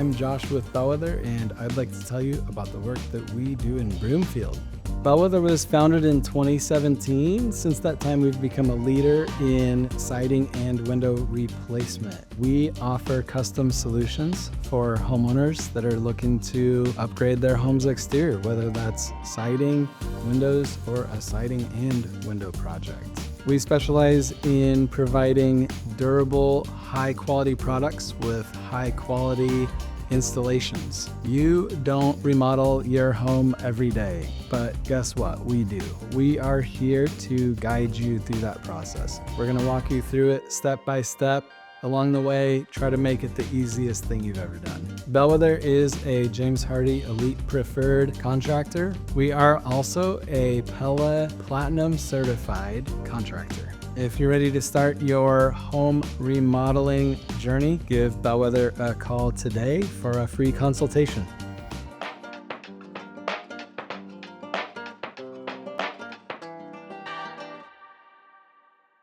I'm Josh with Bellwether, and I'd like to tell you about the work that we do in Broomfield. Bellwether was founded in 2017. Since that time, we've become a leader in siding and window replacement. We offer custom solutions for homeowners that are looking to upgrade their home's exterior, whether that's siding, windows, or a siding and window project. We specialize in providing durable, high-quality products with high-quality installations. You don't remodel your home every day, but guess what? We do. We are here to guide you through that process. We're going to walk you through it step by step. Along the way, try to make it the easiest thing you've ever done. Bellwether is a James Hardie Elite Preferred contractor. We are also a Pella Platinum Certified contractor. If you're ready to start your home remodeling journey, give Bellwether a call today for a free consultation.